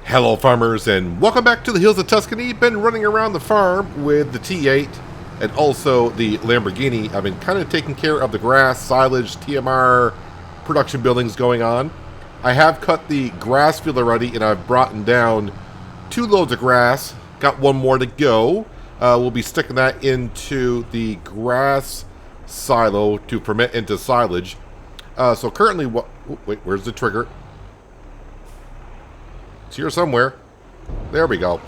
Hello farmers and welcome back to the hills of Tuscany. Been running around the farm with the T8 and also the Lamborghini. I've been kind of taking care of the grass, silage, TMR production buildings going on. I have cut the grass field already and I've brought down 2 loads of grass. Got one more to go. We'll be sticking that into the grass silo to ferment into silage. So currently, wait, where's the trigger? It's here somewhere. There we go.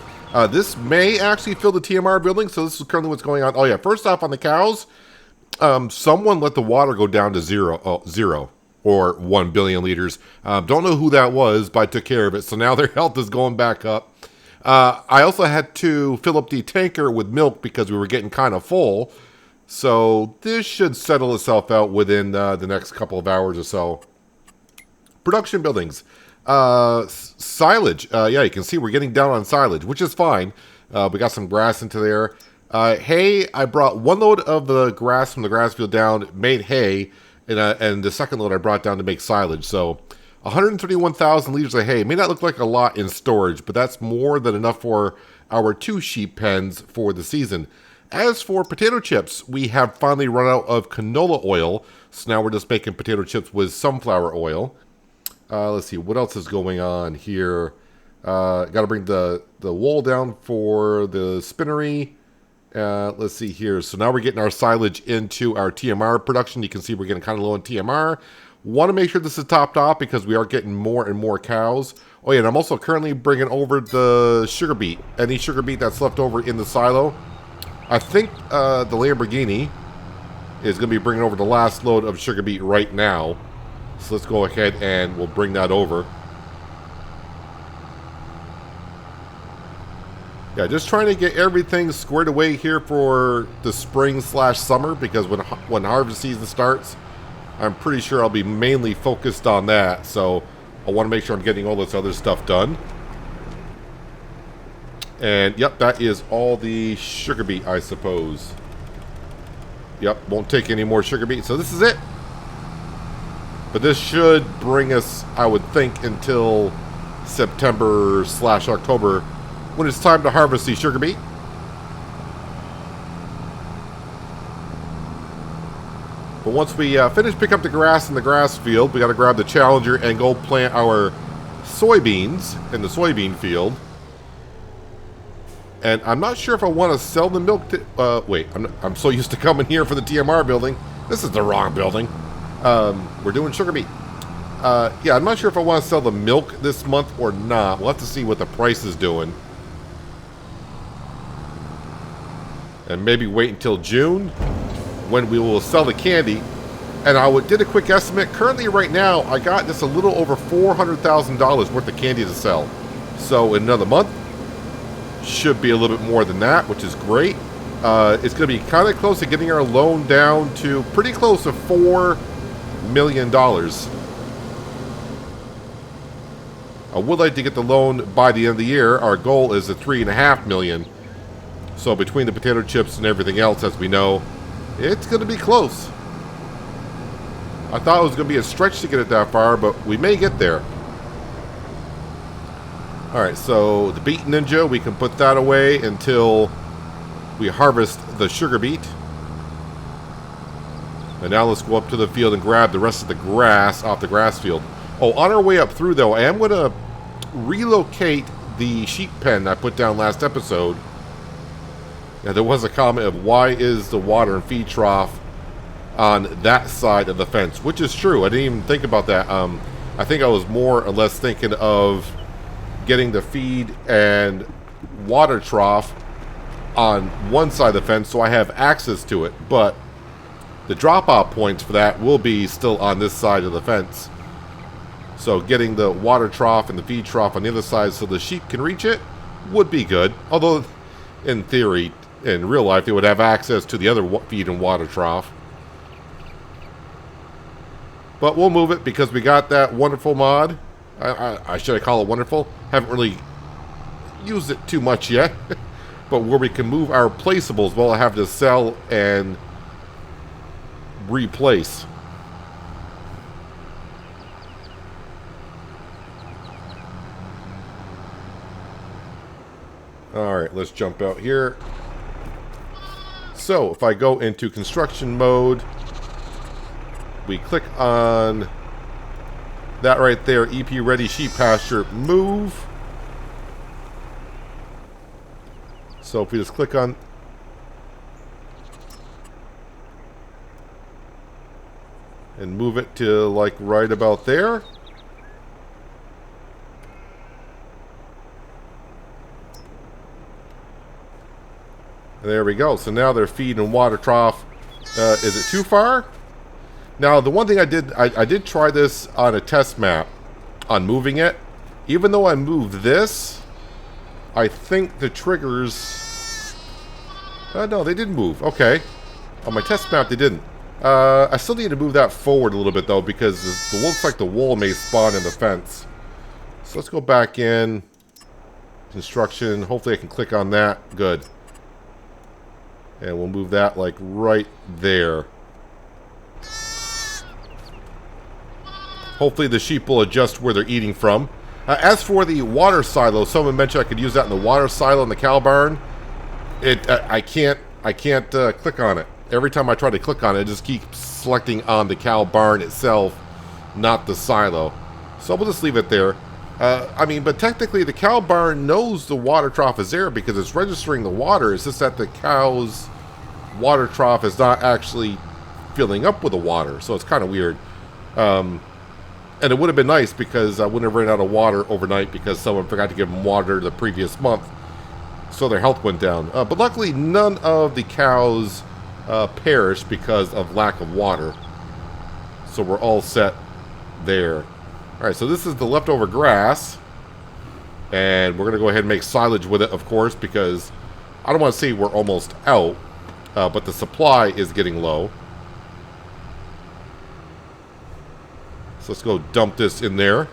This may actually fill the TMR building, so this is currently what's going on. Oh yeah, first off on the cows, someone let the water go down to zero or 1 billion liters. Don't know who that was, but I took care of it, so now their health is going back up. I also had to fill up the tanker with milk because we were getting kind of full, so this should settle itself out within the next couple of hours or so. Production buildings. Silage. Yeah, you can see we're getting down on silage, which is fine. We got some grass into there. Hay, I brought 1 load of the grass from the grass field down, made hay, and the second load I brought down to make silage. So 131,000 liters of hay. It may not look like a lot in storage, but that's more than enough for our 2 sheep pens for the season. As for potato chips, we have finally run out of canola oil, so now we're just making potato chips with sunflower oil. Let's see, what else is going on here? Got to bring the wool down for the spinnery. Let's see here. So now we're getting our silage into our TMR production. You can see we're getting kind of low on TMR. Want to make sure this is topped off because we are getting more and more cows. Oh yeah, and I'm also currently bringing over the sugar beet. Any sugar beet that's left over in the silo. I think the Lamborghini is going to be bringing over the last load of sugar beet right now. So let's go ahead and we'll bring that over. Yeah, just trying to get everything squared away here for the spring/summer because when harvest season starts, I'm pretty sure I'll be mainly focused on that. So I want to make sure I'm getting all this other stuff done. And yep, that is all the sugar beet, I suppose. Yep, won't take any more sugar beet. So this is it. But this should bring us, I would think, until September/October when it's time to harvest the sugar beet. But once we finish picking up the grass in the grass field, we got to grab the Challenger and go plant our soybeans in the soybean field. And I'm not sure if I want to sell the milk to... wait, I'm so used to coming here for the TMR building. This is the wrong building. We're doing sugar beet. Yeah, I'm not sure if I want to sell the milk this month or not. We'll have to see what the price is doing. And maybe wait until June when we will sell the candy. And I did a quick estimate. Currently, right now, I got just a little over $400,000 worth of candy to sell. So in another month, should be a little bit more than that, which is great. It's going to be kind of close to getting our loan down to pretty close to $4 million. I would like to get the loan by the end of the year. Our goal is at $3.5 million. So between the potato chips and everything else, as we know, it's going to be close. I thought it was going to be a stretch to get it that far, but we may get there. Alright, so the beet ninja, we can put that away until we harvest the sugar beet. And now let's go up to the field and grab the rest of the grass off the grass field. Oh, on our way up through, though, I am going to relocate the sheep pen I put down last episode. Now, there was a comment of why is the water and feed trough on that side of the fence, which is true. I didn't even think about that. I think I was more or less thinking of getting the feed and water trough on one side of the fence so I have access to it, but the drop-off points for that will be still on this side of the fence. So getting the water trough and the feed trough on the other side so the sheep can reach it would be good. Although, in theory, in real life, they would have access to the other feed and water trough. But we'll move it because we got that wonderful mod. I should I call it wonderful? Haven't really used it too much yet. But where we can move our placeables, we'll have to sell and replace. Alright, let's jump out here. So, if I go into construction mode, we click on that right there, EP Ready Sheep Pasture, move. So if we just click on... and move it to like right about there. There we go. So now their feed and water trough. Is it too far? Now, the one thing I did try this on a test map on moving it. Even though I moved this, I think the triggers... no, they didn't move. Okay. On my test map, they didn't. I still need to move that forward a little bit, though, because it looks like the wool may spawn in the fence. So let's go back in. Construction. Hopefully I can click on that. Good. And we'll move that, like, right there. Hopefully the sheep will adjust where they're eating from. As for the water silo, someone mentioned I could use that in the water silo in the cow barn. I can't click on it. Every time I try to click on it, it just keeps selecting on the cow barn itself, not the silo. So we'll just leave it there. I mean, but technically the cow barn knows the water trough is there because it's registering the water. It's just that the cow's water trough is not actually filling up with the water. So it's kind of weird. And it would have been nice because I wouldn't have run out of water overnight because someone forgot to give them water the previous month. So their health went down. But luckily, none of the cows perished because of lack of water. So we're all set there. Alright, so this is the leftover grass. And we're going to go ahead and make silage with it, of course, because I don't want to say we're almost out. But the supply is getting low. So let's go dump this in there.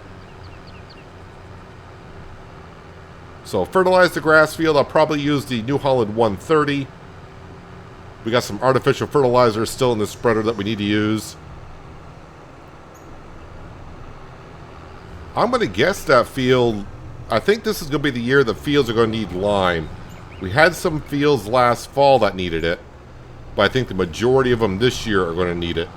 So fertilize the grass field. I'll probably use the New Holland 130. We got some artificial fertilizer still in the spreader that we need to use. I'm going to guess that field... I think this is going to be the year the fields are going to need lime. We had some fields last fall that needed it. But I think the majority of them this year are going to need it.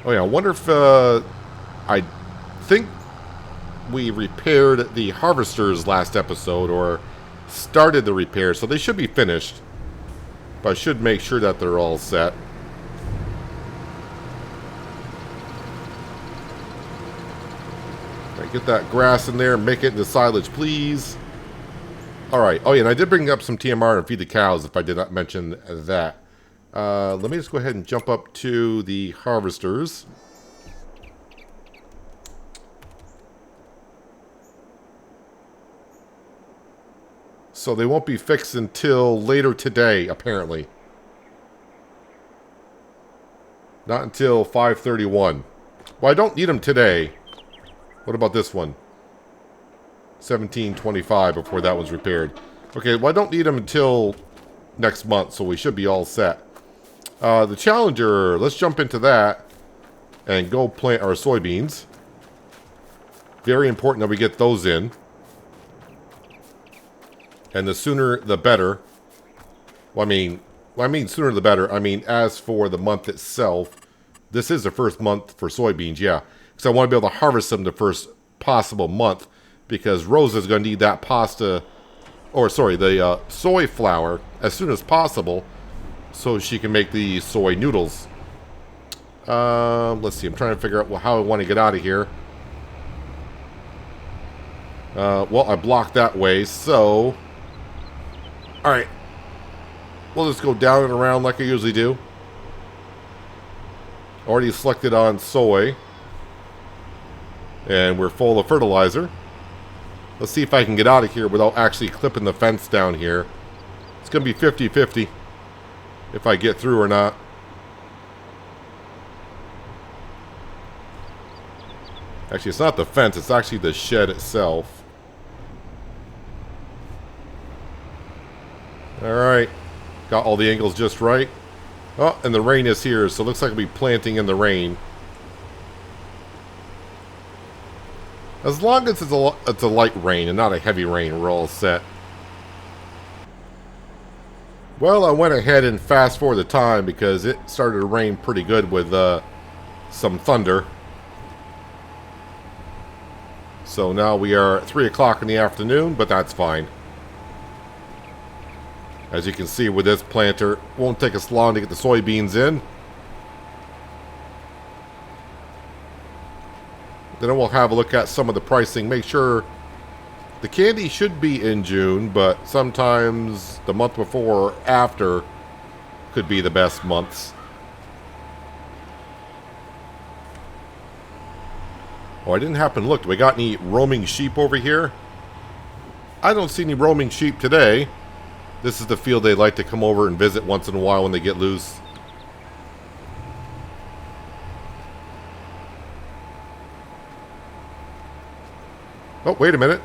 Oh yeah, I wonder if, I think we repaired the harvesters last episode, or started the repair, so they should be finished. But I should make sure that they're all set. Right, get that grass in there, make it into silage, please. Alright, oh yeah, and I did bring up some TMR and feed the cows, if I did not mention that. Let me just go ahead and jump up to the harvesters. So they won't be fixed until later today, apparently. Not until 5:31. Well, I don't need them today. What about this one? 17:25 before that was repaired. Okay, well, I don't need them until next month, so we should be all set. The Challenger, let's jump into that and go plant our soybeans. Very important that we get those in. And the sooner the better. Well, I mean sooner the better. I mean, as for the month itself, this is the first month for soybeans, yeah. Because I want to be able to harvest them the first possible month. Because Rosa's going to need that pasta, or sorry, the soy flour as soon as possible. So she can make the soy noodles. Let's see. I'm trying to figure out how I want to get out of here. Well, I blocked that way, so... Alright. We'll just go down and around like I usually do. Already selected on soy. And we're full of fertilizer. Let's see if I can get out of here without actually clipping the fence down here. It's going to be 50-50. If I get through or not. Actually, it's not the fence. It's actually the shed itself. Alright. Got all the angles just right. Oh, and the rain is here, so it looks like we'll be planting in the rain. As long as it's a light rain and not a heavy rain, we're all set. Well, I went ahead and fast forward the time because it started to rain pretty good with some thunder. So now we are at 3 o'clock in the afternoon, but that's fine. As you can see with this planter, it won't take us long to get the soybeans in. Then we'll have a look at some of the pricing. Make sure the candy should be in June, but sometimes the month before or after could be the best months. Oh, I didn't happen to look. Do we got any roaming sheep over here? I don't see any roaming sheep today. This is the field they like to come over and visit once in a while when they get loose. Oh, wait a minute.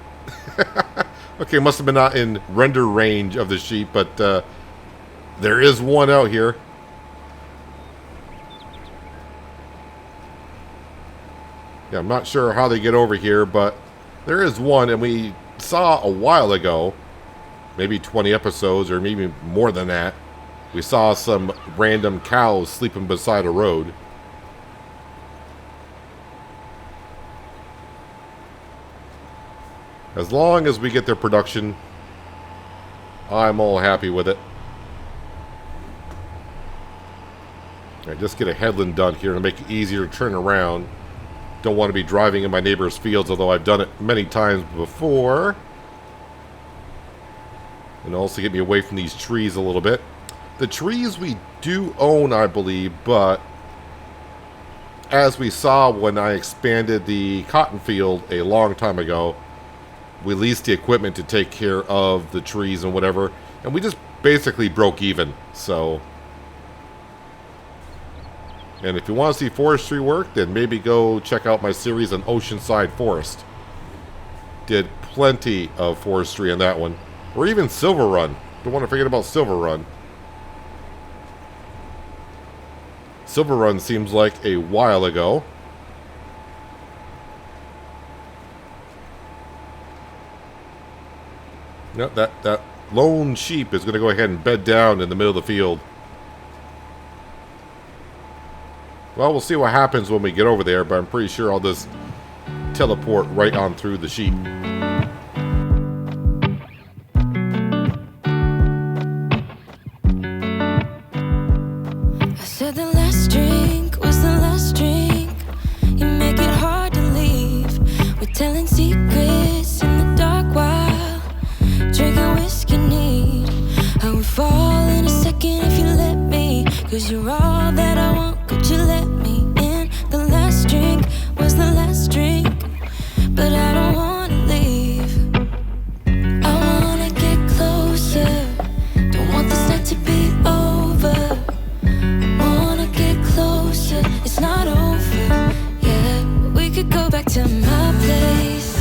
Okay, must have been not in render range of the sheep, but there is one out here. Yeah, I'm not sure how they get over here, but there is one, and we saw a while ago, maybe 20 episodes or maybe more than that, we saw some random cows sleeping beside a road. As long as we get their production, I'm all happy with it. I just get a headland done here to make it easier to turn around. Don't want to be driving in my neighbor's fields, although I've done it many times before. And also get me away from these trees a little bit. The trees we do own, I believe, but as we saw when I expanded the cotton field a long time ago, we leased the equipment to take care of the trees and whatever, and we just basically broke even, so. And if you want to see forestry work, then maybe go check out my series on Oceanside Forest. Did plenty of forestry on that one. Or even Silver Run. Don't want to forget about Silver Run. Silver Run seems like a while ago. No, that lone sheep is going to go ahead and bed down in the middle of the field. Well, we'll see what happens when we get over there, but I'm pretty sure I'll just teleport right on through the sheep. I said the last drink was the last drink. You make it hard to leave. We're telling secrets in the dark while drinking whiskey neat. I would fall in a second if you let me, 'cause you're all that I want. Could you let me in? The last drink was the last drink, but I don't wanna leave. I wanna get closer. Don't want this night to be over. Wanna get closer. It's not over. Yeah, we could go back to my place,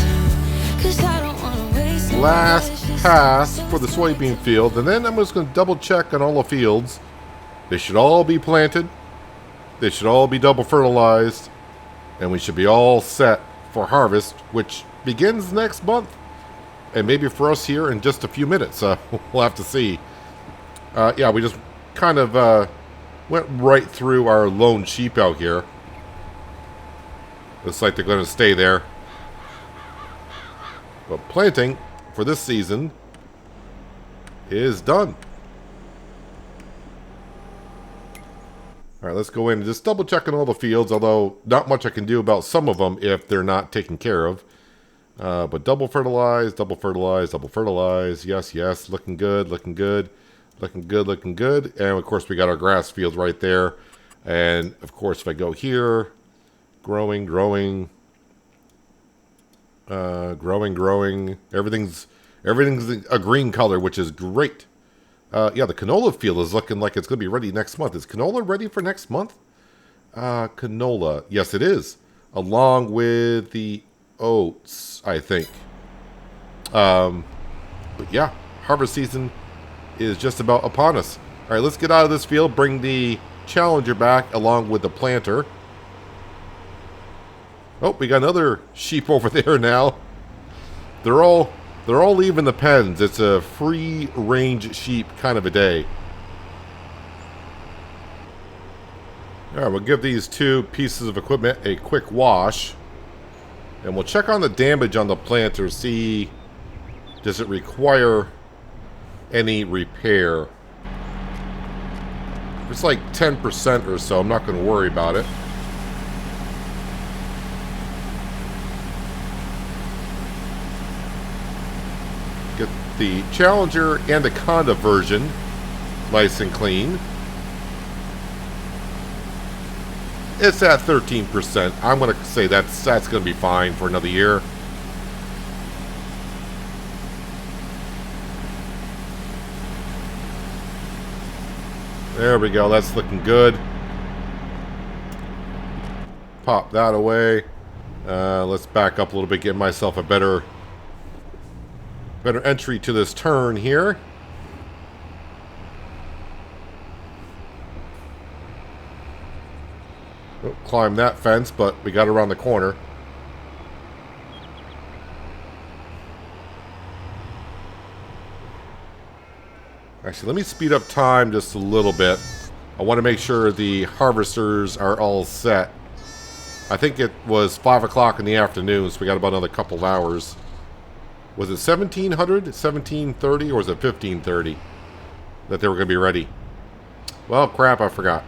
'cause I don't wanna waste Last pass for the soybean field, and then I'm just going to double check on all the fields. They should all be planted. They should all be double fertilized, and we should be all set for harvest, which begins next month, and maybe for us here in just a few minutes. We'll have to see. Yeah, we just kind of went right through our lone sheep out here. Looks like they're going to stay there. But planting for this season is done. All right, let's go in and just double check on all the fields, although not much I can do about some of them if they're not taken care of. But double fertilize, double fertilize, double fertilize. Yes, yes, looking good, looking good, looking good, looking good. And of course, we got our grass field right there. And of course, if I go here, growing, growing, growing. Everything's a green color, which is great. Yeah, the canola field is looking like it's going to be ready next month. Is canola ready for next month? Canola. Yes, it is. Along with the oats, I think. But yeah, harvest season is just about upon us. All right, let's get out of this field. Bring the Challenger back along with the planter. Oh, we got another sheep over there now. They're all leaving the pens. It's a free range sheep kind of a day. All right, we'll give these two pieces of equipment a quick wash. And we'll check on the damage on the planter, see does it require any repair. If it's like 10% or so, I'm not going to worry about it. Get the Challenger and the Conda version nice and clean. It's at 13%. I'm going to say that's going to be fine for another year. There we go. That's looking good. Pop that away. Let's back up a little bit, get myself a better entry to this turn here. Oh, climb that fence, but we got around the corner. Actually, let me speed up time just a little bit. I want to make sure the harvesters are all set. I think it was 5 o'clock in the afternoon, so we got about another couple of hours. Was it 1700, 1730, or was it 1530 that they were going to be ready? Well, crap, I forgot.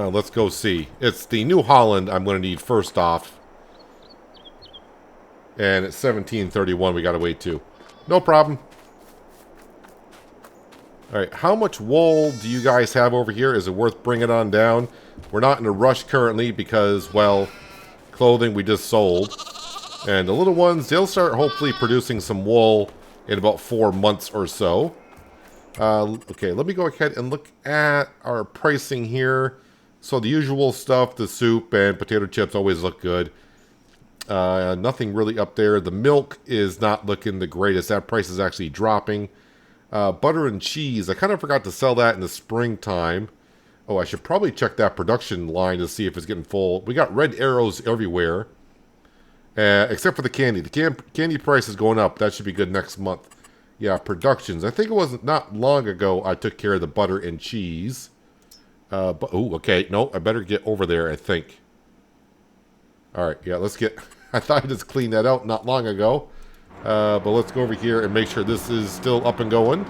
Let's go see. It's the New Holland I'm going to need first off. And it's 1731 we got to wait to. No problem. Alright, how much wool do you guys have over here? Is it worth bringing on down? We're not in a rush currently because, well, clothing we just sold. And the little ones, they'll start hopefully producing some wool in about 4 months or so. Okay, let me go ahead and look at our pricing here. So the usual stuff, the soup and potato chips always look good. Nothing really up there. The milk is not looking the greatest. That price is actually dropping. Butter and cheese, I kind of forgot to sell that in the springtime. Oh, I should probably check that production line to see if it's getting full. We got red arrows everywhere. Except for the candy. The candy price is going up. That should be good next month. Yeah, productions. I think it wasn't not long ago I took care of the butter and cheese. But, oh, okay. No, I better get over there, I think. Alright, yeah, let's get... I thought I just cleaned that out not long ago. But let's go over here and make sure this is still up and going.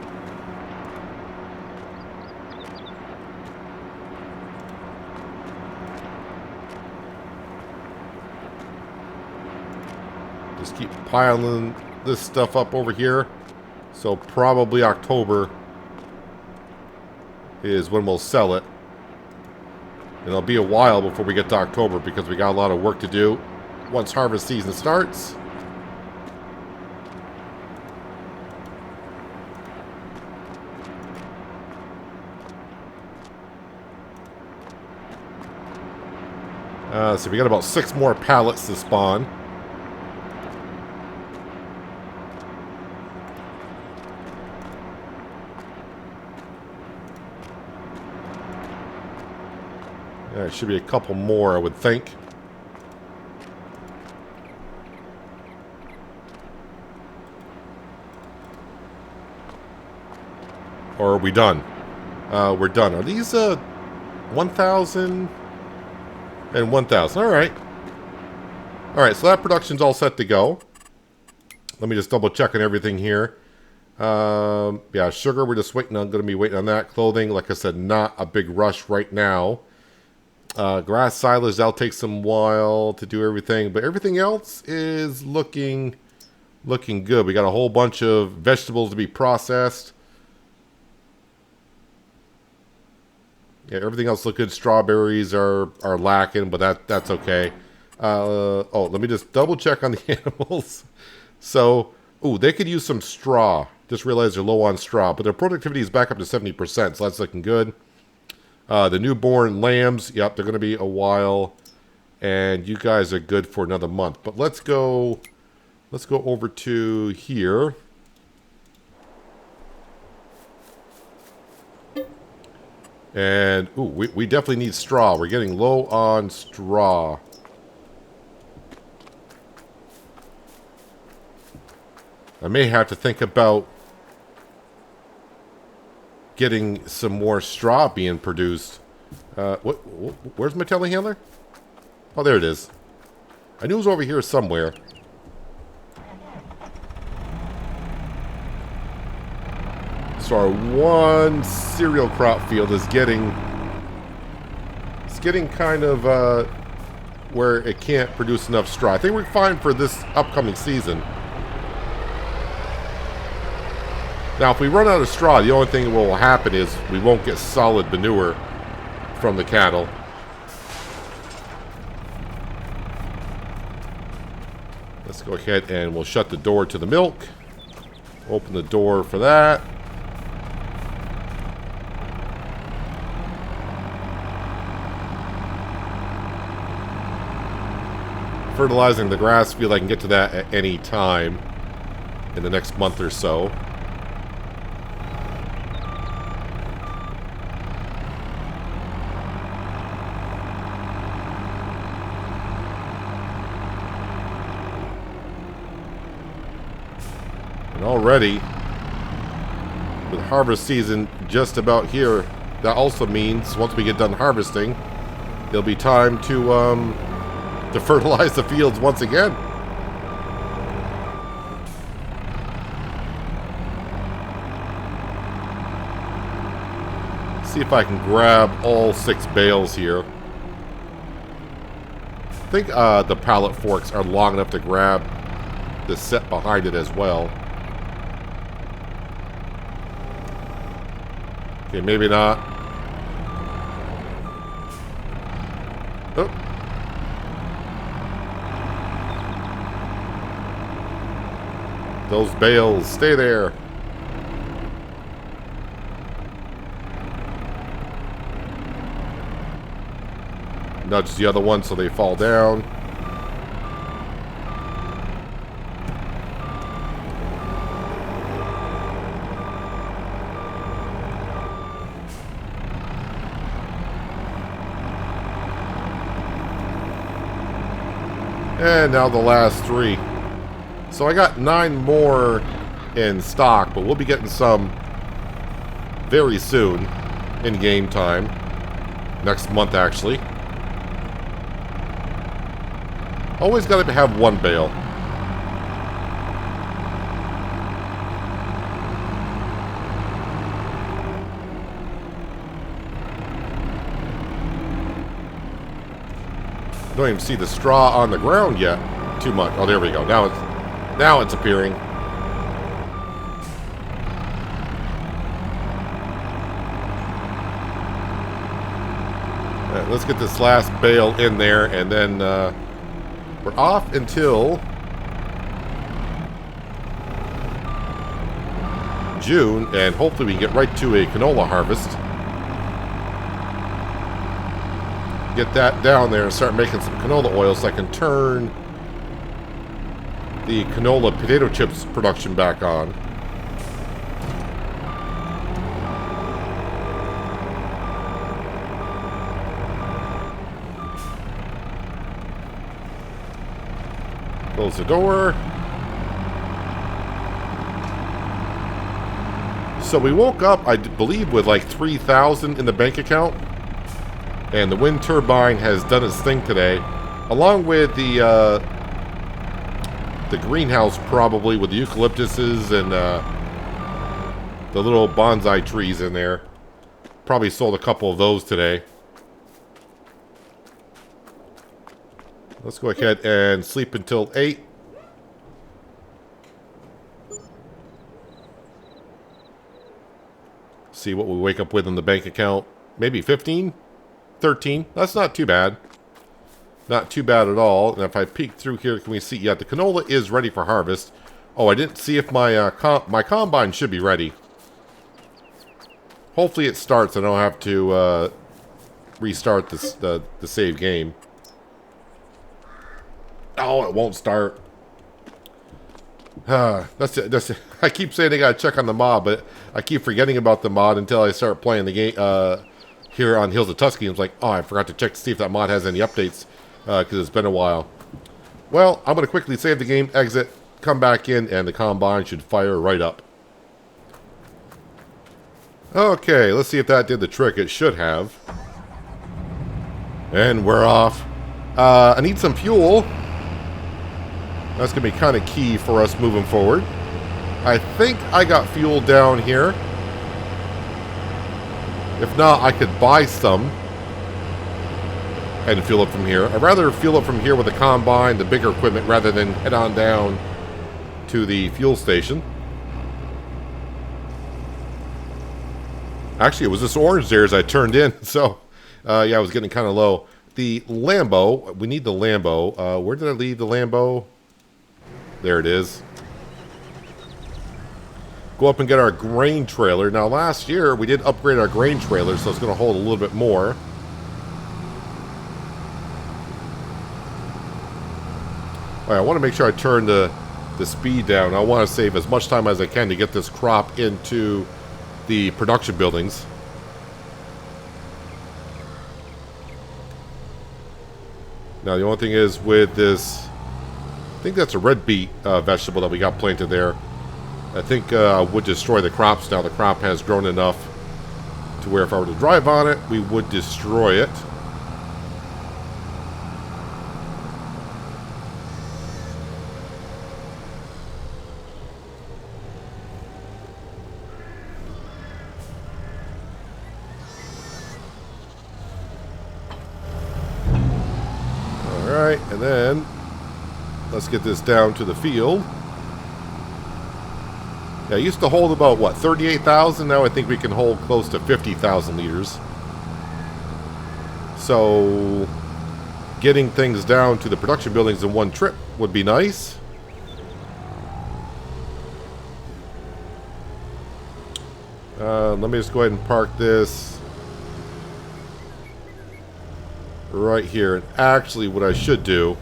Just keep piling this stuff up over here. So probably October is when we'll sell it. And it'll be a while before we get to October because we got a lot of work to do once harvest season starts. So we got about 6 more pallets to spawn. There should be a couple more, I would think. Or are we done? We're done. Are these 1,000 and 1,000? All right. All right, so that production's all set to go. Let me just double check on everything here. Yeah, sugar, we're just waiting on. Going to be waiting on that. Clothing, like I said, not a big rush right now. Grass silage, that'll take some while to do everything, but everything else is looking good. We got a whole bunch of vegetables to be processed. Yeah, everything else look good. Strawberries are lacking, but that's okay. Oh, let me just double check on the animals. So, ooh, they could use some straw. Just realized they're low on straw, but their productivity is back up to 70%, so that's looking good. The newborn lambs, yep, they're going to be a while And you guys are good for another month. But let's go over to here. And, ooh, we definitely need straw. We're getting low on straw. I may have to think about getting some more straw being produced. Where's my telehandler? Oh, there it is. I knew it was over here somewhere. So our one cereal crop field is getting... It's getting kind of where it can't produce enough straw. I think we're fine for this upcoming season. Now, if we run out of straw, the only thing that will happen is we won't get solid manure from the cattle. Let's go ahead and we'll shut the door to the milk. Open the door for that. Fertilizing the grass field, I can get to that at any time in the next month or so. And already, with harvest season just about here, that also means once we get done harvesting, there'll be time to fertilize the fields once again. See if I can grab all 6 bales here. I think the pallet forks are long enough to grab the set behind it as well. Okay, maybe not. Oh. Those bales, stay there. Nudge the other one so they fall down. And now the last 3. So I got 9 more in stock, but we'll be getting some very soon in game time. Next month, actually. Always got to have 1 bale. I don't even see the straw on the ground yet. Too much. Oh, there we go. Now it's appearing. All right, let's get this last bale in there, and then we're off until June, and hopefully we can get right to a canola harvest. Get that down there and start making some canola oil so I can turn the canola potato chips production back on. Close the door. So we woke up, I believe, with like 3,000 in the bank account. And the wind turbine has done its thing today, along with the greenhouse, probably, with the eucalyptuses and the little bonsai trees in there. Probably sold a couple of those today. Let's go ahead and sleep until 8. See what we wake up with in the bank account. Maybe 15? 13. That's not too bad. Not too bad at all. And if I peek through here, can we see? Yeah, the canola is ready for harvest. Oh, I didn't see if my my combine should be ready. Hopefully it starts. I don't have to restart the save game. Oh, it won't start. That's it. That's it. I keep saying I gotta check on the mod, but I keep forgetting about the mod until I start playing the game here on Hills of Tuscany. It's like, oh, I forgot to check to see if that mod has any updates because it's been a while. Well, I'm gonna quickly save the game, exit, come back in, and the combine should fire right up. Okay, let's see if that did the trick. It should have. And we're off. I need some fuel. That's going to be kind of key for us moving forward. I think I got fuel down here. If not, I could buy some and fuel up from here. I'd rather fuel up from here with the combine, the bigger equipment, rather than head on down to the fuel station. Actually, it was this orange there as I turned in, so yeah, I was getting kind of low. The Lambo, we need the Lambo. Where did I leave the Lambo? There it is. Go up and get our grain trailer. Now, last year, we did upgrade our grain trailer, so it's going to hold a little bit more. All right, I want to make sure I turn the speed down. I want to save as much time as I can to get this crop into the production buildings. Now the only thing is with this, I think that's a red beet vegetable that we got planted there. I think would destroy the crops. Now the crop has grown enough to where if I were to drive on it, we would destroy it. Alright, and then let's get this down to the field. Yeah, I used to hold about, what, 38,000? Now I think we can hold close to 50,000 liters. So, getting things down to the production buildings in one trip would be nice. Let me just go ahead and park this right here. And actually, what I should do,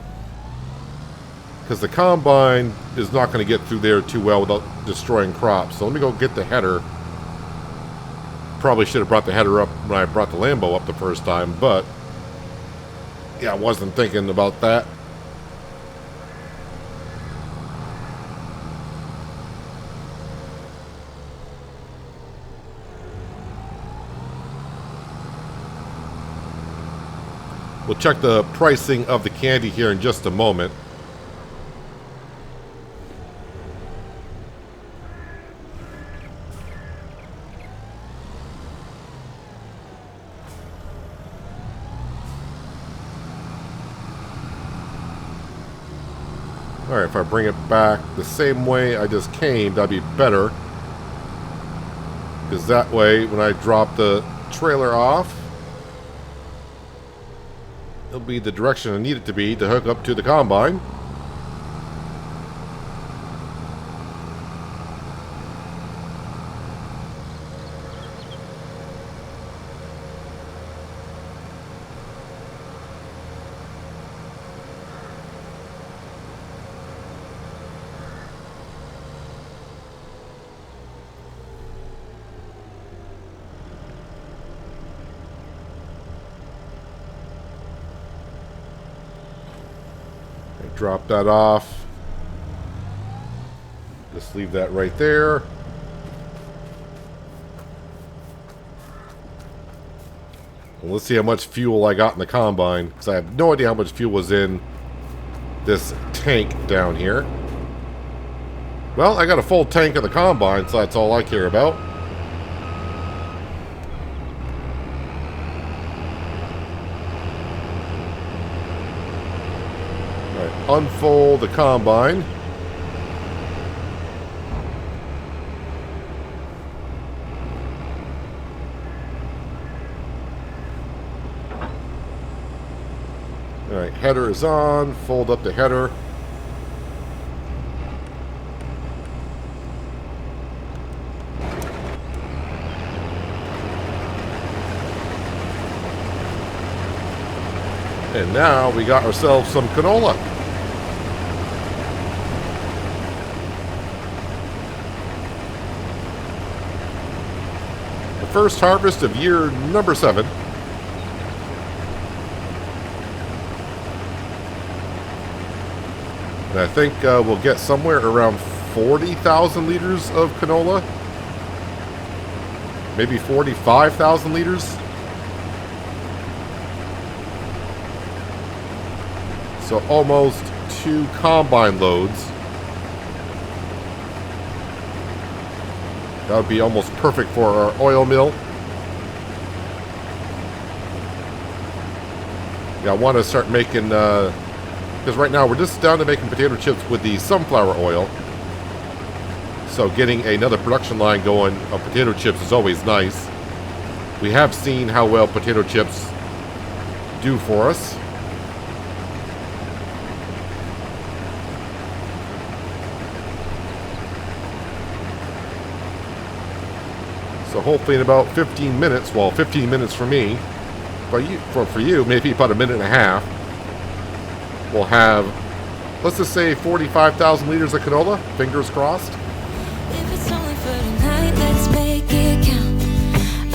because the combine is not going to get through there too well without destroying crops. So let me go get the header. Probably should have brought the header up when I brought the Lambo up the first time, but yeah, I wasn't thinking about that. We'll check the pricing of the candy here in just a moment. Alright, if I bring it back the same way I just came, that'd be better. Because that way, when I drop the trailer off, it'll be the direction I need it to be to hook up to the combine. Drop that off. Just leave that right there. And let's see how much fuel I got in the combine, because I have no idea how much fuel was in this tank down here. Well, I got a full tank of the combine, so that's all I care about. Unfold the combine. Alright, header is on. Fold up the header. And now we got ourselves some canola. first harvest of year number 7. And I think we'll get somewhere around 40,000 liters of canola. Maybe 45,000 liters. So almost 2 combine loads. That would be almost perfect for our oil mill. Yeah, I want to start making, because right now we're just down to making potato chips with the sunflower oil. So getting another production line going of potato chips is always nice. We have seen how well potato chips do for us. So hopefully in about 15 minutes, well, 15 minutes for me, but for you, maybe about a minute and a half, we'll have, let's just say 45,000 liters of canola, fingers crossed. If it's only for tonight, let's make it count.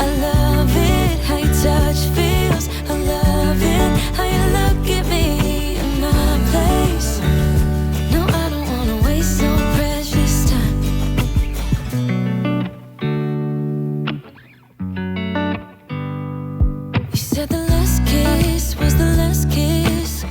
I love it, how your touch feels. I love it, how you look at me in my place. No, I don't wanna waste no precious time. You said the last kiss was the last kiss.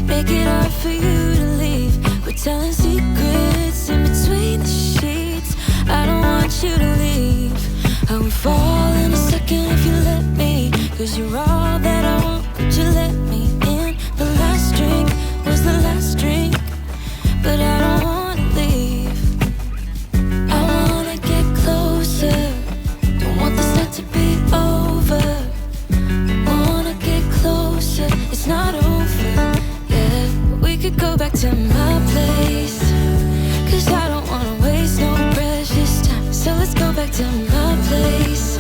Make it hard for you to leave. We're telling secrets in between the sheets. I don't want you to leave. I would fall in a second if you let me. Cause you're all that I want, could you let me in? The last drink was the last drink, but I don't wanna leave. I wanna get closer, don't want this night to be over. Wanna get closer, it's not over, yeah. We could go back to my place, cause I don't wanna waste no precious time. So let's go back to my place.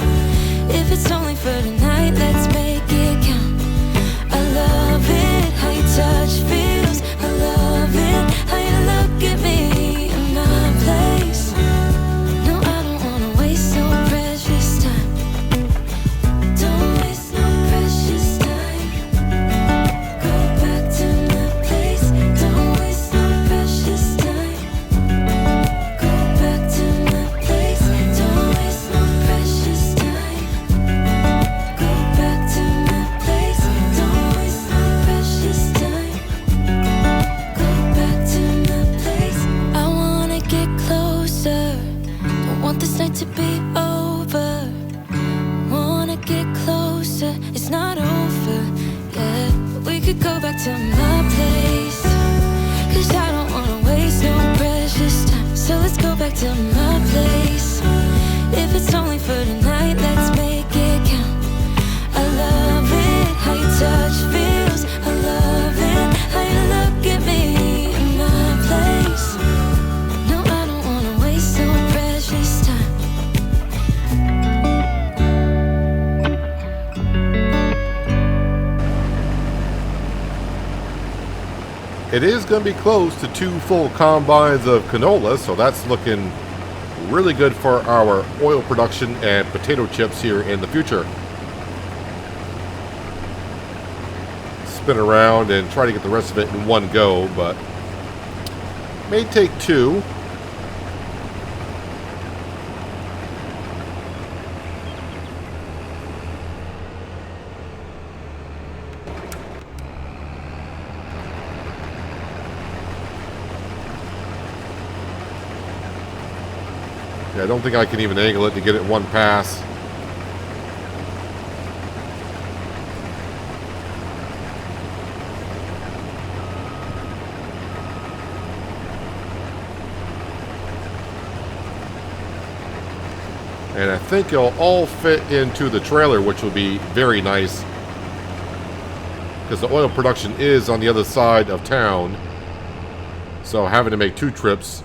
If it's only for tonight, let's make it count. I love it, how your touch feels. I love it, how you look at me in my place. No, I don't wanna waste no precious time. Don't waste no precious time. Go back to my place. Don't waste no precious time. Go back to my place. Don't waste no precious time. Go back to my place. Don't waste no precious time. Go back to my place. I wanna get closer. Don't want this night to be over. Wanna get closer. It's not over, yeah. We could go back to my place, cause I don't wanna waste no precious time. So let's go back to my place. If it's only for tonight, let's make it count. I love it, how your touch feels. I love it, how you look at me in my place. No, I don't wanna waste no precious time. It is going to be close to 2 full combines of canola, so that's looking really good for our oil production and potato chips here in the future. Spin around and try to get the rest of it in one go, but may take 2. Yeah, I don't think I can even angle it to get it one pass. And I think it'll all fit into the trailer, which will be very nice, because the oil production is on the other side of town. So having to make 2 trips,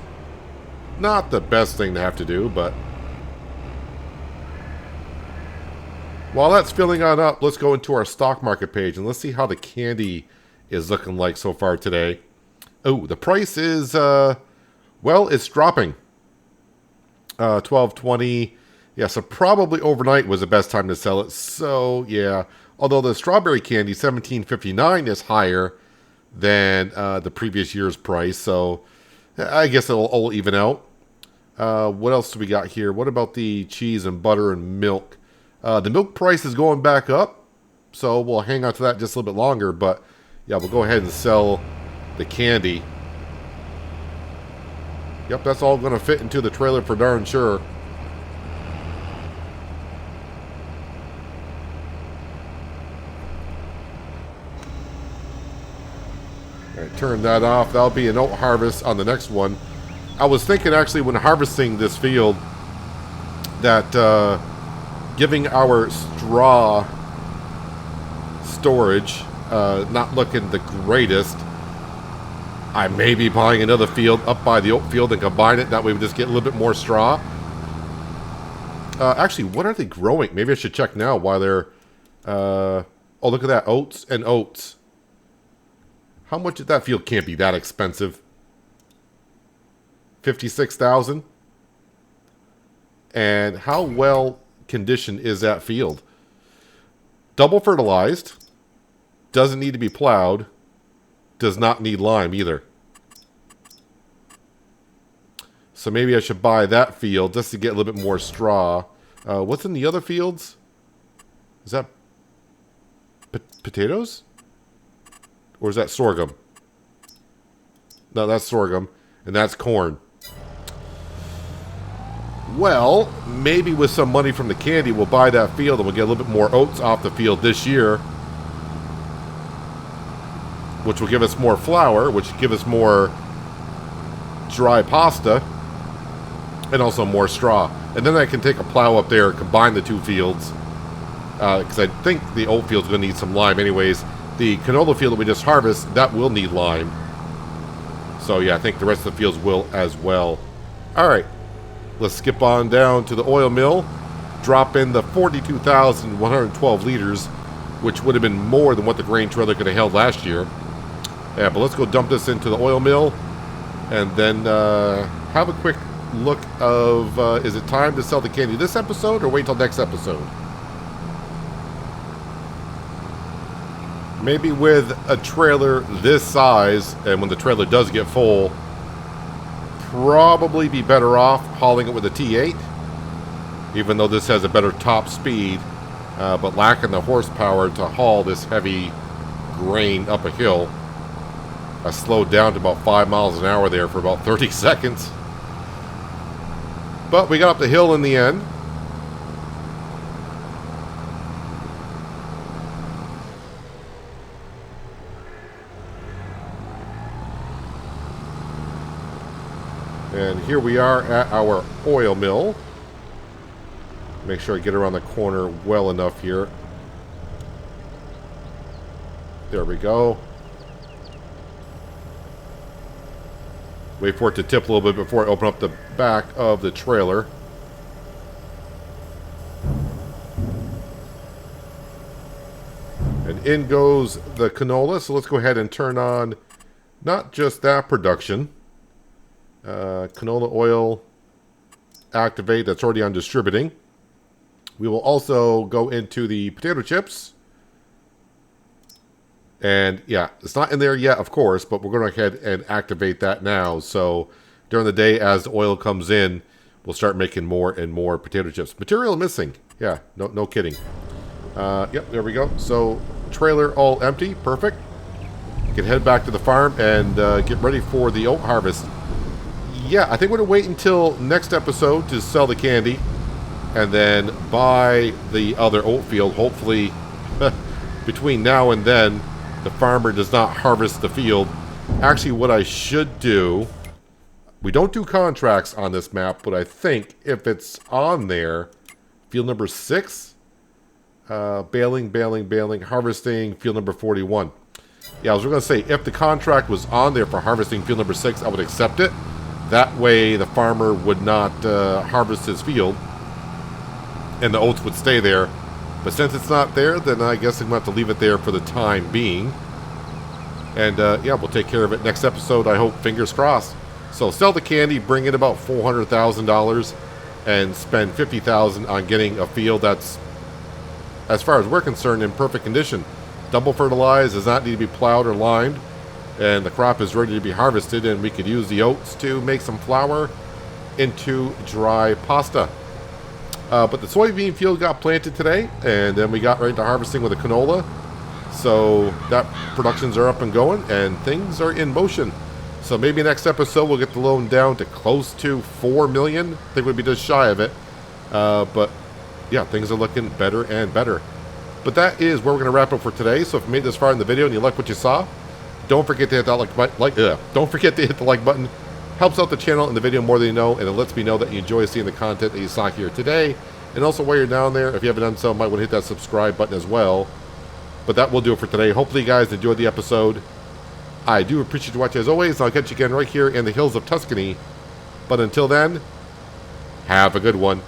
not the best thing to have to do, but while that's filling on up, let's go into our stock market page and let's see how the candy is looking like so far today. Oh, the price is, well, it's dropping. 12.20 Yeah, so probably overnight was the best time to sell it. So, yeah. Although the strawberry candy, $17.59, is higher than the previous year's price. So, I guess it'll all even out. What else do we got here? What about the cheese and butter and milk? The milk price is going back up. So, we'll hang on to that just a little bit longer. But, yeah, we'll go ahead and sell the candy. Yep, that's all going to fit into the trailer for darn sure. Alright, turn that off. That'll be an oat harvest on the next one. I was thinking actually when harvesting this field that giving our straw storage not looking the greatest, I may be buying another field up by the oat field and combine it. That way we just get a little bit more straw. Actually, what are they growing? Maybe I should check now while they're... oh, look at that. Oats and oats. How much that field can't be that expensive? $56,000. And how well conditioned is that field? Double fertilized. Doesn't need to be plowed. Does not need lime either. So maybe I should buy that field just to get a little bit more straw. What's in the other fields? Is that potatoes? Or is that sorghum? No, that's sorghum. And that's corn. Well, maybe with some money from the candy, we'll buy that field and we'll get a little bit more oats off the field this year. Which will give us more flour, which will give us more dry pasta. And also more straw. And then I can take a plow up there and combine the two fields. Because I think the oat field's going to need some lime anyways. The canola field that we just harvested, that will need lime. So yeah, I think the rest of the fields will as well. Alright, let's skip on down to the oil mill. Drop in the 42,112 liters, which would have been more than what the grain trailer could have held last year. Yeah, but let's go dump this into the oil mill. And then have a quick look of, is it time to sell the candy this episode or wait till next episode? Maybe with a trailer this size, and when the trailer does get full, probably be better off hauling it with a T8, even though this has a better top speed, but lacking the horsepower to haul this heavy grain up a hill. I slowed down to about 5 miles an hour there for about 30 seconds. But we got up the hill in the end. And here we are at our oil mill. Make sure I get around the corner well enough here. There we go. Wait for it to tip a little bit before I open up the back of the trailer. And in goes the canola. So let's go ahead and turn on not just that production. Canola oil activate, that's already on distributing. We will also go into the potato chips. And yeah, it's not in there yet, of course, but we're going to go ahead and activate that now. So during the day, as the oil comes in, we'll start making more and more potato chips. Material missing. Yeah, no kidding. Yep, there we go. So trailer all empty. Perfect. You can head back to the farm and get ready for the oat harvest. Yeah, I think we're going to wait until next episode to sell the candy and then buy the other oat field. Hopefully, between now and then, the farmer does not harvest the field. Actually, what I should do, we don't do contracts on this map, but I think if it's on there, field number 6, baling, harvesting, field number 41. Yeah, I was going to say, if the contract was on there for harvesting field number 6, I would accept it. That way, the farmer would not harvest his field, and the oats would stay there. But since it's not there, then I guess I'm going to have to leave it there for the time being. And, yeah, we'll take care of it next episode, I hope, fingers crossed. So, sell the candy, bring in about $400,000, and spend $50,000 on getting a field that's, as far as we're concerned, in perfect condition. Double fertilized, does not need to be plowed or limed, and the crop is ready to be harvested, and we could use the oats to make some flour into dry pasta. But the soybean field got planted today, and then we got right into harvesting with the canola. So that productions are up and going, and things are in motion. So maybe next episode we'll get the loan down to close to 4 million. I think we'd be just shy of it. But yeah, things are looking better and better. But that is where we're going to wrap up for today. So if you made this far in the video and you like what you saw, don't forget to hit that don't forget to hit the like button. Helps out the channel and the video more than you know, and it lets me know that you enjoy seeing the content that you saw here today. And also while you're down there, if you haven't done so, you might want to hit that subscribe button as well. But that will do it for today. Hopefully you guys enjoyed the episode. I do appreciate you watching as always. I'll catch you again right here in the hills of Tuscany. But until then, have a good one.